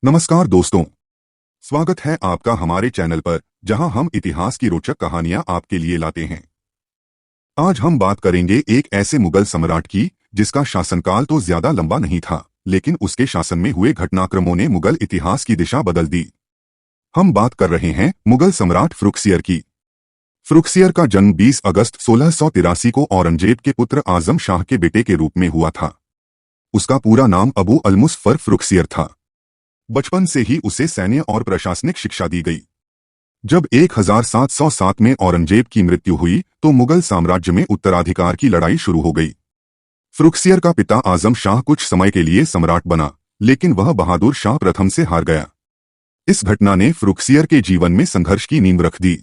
नमस्कार दोस्तों, स्वागत है आपका हमारे चैनल पर जहां हम इतिहास की रोचक कहानियां आपके लिए लाते हैं। आज हम बात करेंगे एक ऐसे मुगल सम्राट की जिसका शासनकाल तो ज्यादा लंबा नहीं था, लेकिन उसके शासन में हुए घटनाक्रमों ने मुगल इतिहास की दिशा बदल दी। हम बात कर रहे हैं मुगल सम्राट फरुखसियर की। फरुखसियर का जन्म 20 अगस्त 1683 को औरंगजेब के पुत्र आजम शाह के बेटे के रूप में हुआ था। उसका पूरा नाम अबू अल-मुज़फ़्फ़र फरुखसियर था। बचपन से ही उसे सैन्य और प्रशासनिक शिक्षा दी गई। जब 1707 में औरंगजेब की मृत्यु हुई तो मुगल साम्राज्य में उत्तराधिकार की लड़ाई शुरू हो गई। फरुखसियर का पिता आजम शाह कुछ समय के लिए सम्राट बना, लेकिन वह बहादुर शाह प्रथम से हार गया। इस घटना ने फरुखसियर के जीवन में संघर्ष की नींव रख दी।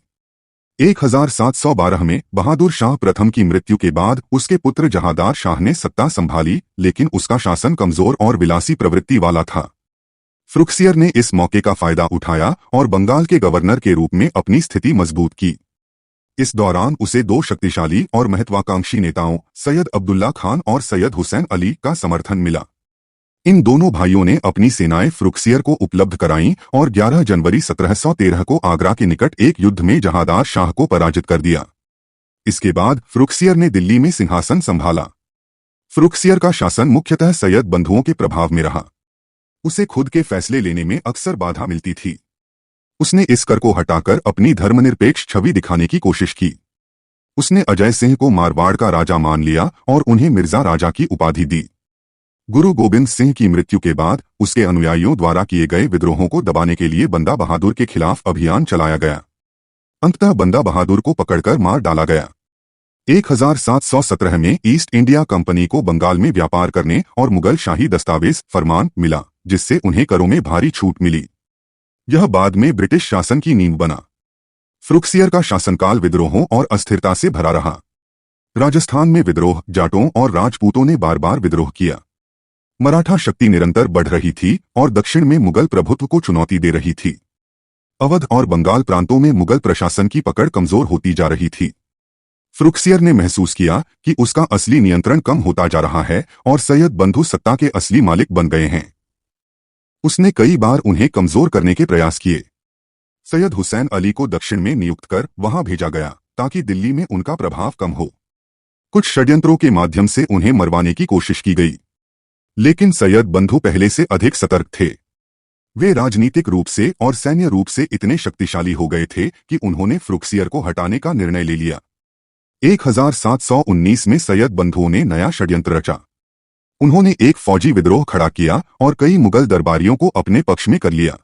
1712 में बहादुर शाह प्रथम की मृत्यु के बाद उसके पुत्र जहांदार शाह ने सत्ता संभाली, लेकिन उसका शासन कमजोर और विलासी प्रवृत्ति वाला था। फरुखसियर ने इस मौके का फायदा उठाया और बंगाल के गवर्नर के रूप में अपनी स्थिति मजबूत की। इस दौरान उसे दो शक्तिशाली और महत्वाकांक्षी नेताओं सैयद अब्दुल्ला खान और सैयद हुसैन अली का समर्थन मिला। इन दोनों भाइयों ने अपनी सेनाएं फरुखसियर को उपलब्ध कराईं और 11 जनवरी 1713 को आगरा के निकट एक युद्ध में जहांदार शाह को पराजित कर दिया। इसके बाद फरुखसियर ने दिल्ली में सिंहासन संभाला। फरुखसियर का शासन मुख्यतः सैयद बंधुओं के प्रभाव में रहा। उसे खुद के फैसले लेने में अक्सर बाधा मिलती थी। उसने इस कर को हटाकर अपनी धर्मनिरपेक्ष छवि दिखाने की कोशिश की। उसने अजय सिंह को मारवाड़ का राजा मान लिया और उन्हें मिर्जा राजा की उपाधि दी। गुरु गोबिंद सिंह की मृत्यु के बाद उसके अनुयायियों द्वारा किए गए विद्रोहों को दबाने के लिए बंदा बहादुर के खिलाफ अभियान चलाया गया। अंततः बंदा बहादुर को पकड़कर मार डाला गया। 1717 में ईस्ट इंडिया कंपनी को बंगाल में व्यापार करने और मुगल शाही दस्तावेज फरमान मिला, जिससे उन्हें करों में भारी छूट मिली। यह बाद में ब्रिटिश शासन की नींव बना। फरुखसियर का शासनकाल विद्रोहों और अस्थिरता से भरा रहा। राजस्थान में विद्रोह, जाटों और राजपूतों ने बार बार विद्रोह किया। मराठा शक्ति निरंतर बढ़ रही थी और दक्षिण में मुगल प्रभुत्व को चुनौती दे रही थी। अवध और बंगाल प्रांतों में मुगल प्रशासन की पकड़ कमजोर होती जा रही थी। फरुखसियर ने महसूस किया कि उसका असली नियंत्रण कम होता जा रहा है और सैयद बंधु सत्ता के असली मालिक बन गए हैं। उसने कई बार उन्हें कमजोर करने के प्रयास किए। सैयद हुसैन अली को दक्षिण में नियुक्त कर वहां भेजा गया ताकि दिल्ली में उनका प्रभाव कम हो। कुछ षड्यंत्रों के माध्यम से उन्हें मरवाने की कोशिश की गई, लेकिन सैयद बंधु पहले से अधिक सतर्क थे। वे राजनीतिक रूप से और सैन्य रूप से इतने शक्तिशाली हो गए थे कि उन्होंने फरुखसियर को हटाने का निर्णय ले लिया। 1719 में सैयद बंधुओं ने नया षड्यंत्र रचा। उन्होंने एक फौजी विद्रोह खड़ा किया और कई मुगल दरबारियों को अपने पक्ष में कर लिया।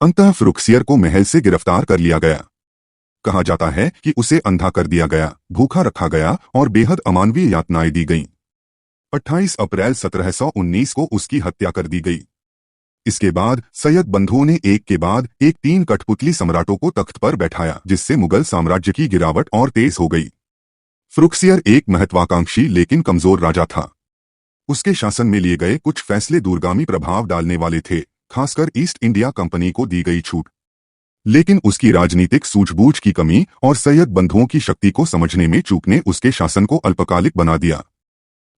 अंततः फरुखसियर को महल से गिरफ्तार कर लिया गया। कहा जाता है कि उसे अंधा कर दिया गया, भूखा रखा गया और बेहद अमानवीय यातनाएं दी गईं। 28 अप्रैल 1719 को उसकी हत्या कर दी गई। इसके बाद सैयद बंधुओं ने एक के बाद एक 3 कठपुतली सम्राटों को तख्त पर बैठाया, जिससे मुगल साम्राज्य की गिरावट और तेज हो गई। फरुखसियर एक महत्वाकांक्षी लेकिन कमजोर राजा था। उसके शासन में लिए गए कुछ फैसले दूरगामी प्रभाव डालने वाले थे, खासकर ईस्ट इंडिया कंपनी को दी गई छूट। लेकिन उसकी राजनीतिक सूझबूझ की कमी और सैयद बंधुओं की शक्ति को समझने में चूक ने उसके शासन को अल्पकालिक बना दिया।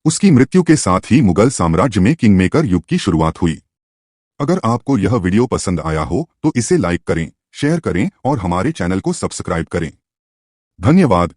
उसकी मृत्यु के साथ ही मुगल साम्राज्य में किंगमेकर युग की शुरुआत हुई। अगर आपको यह वीडियो पसंद आया हो तो इसे लाइक करें, शेयर करें और हमारे चैनल को सब्सक्राइब करें। धन्यवाद।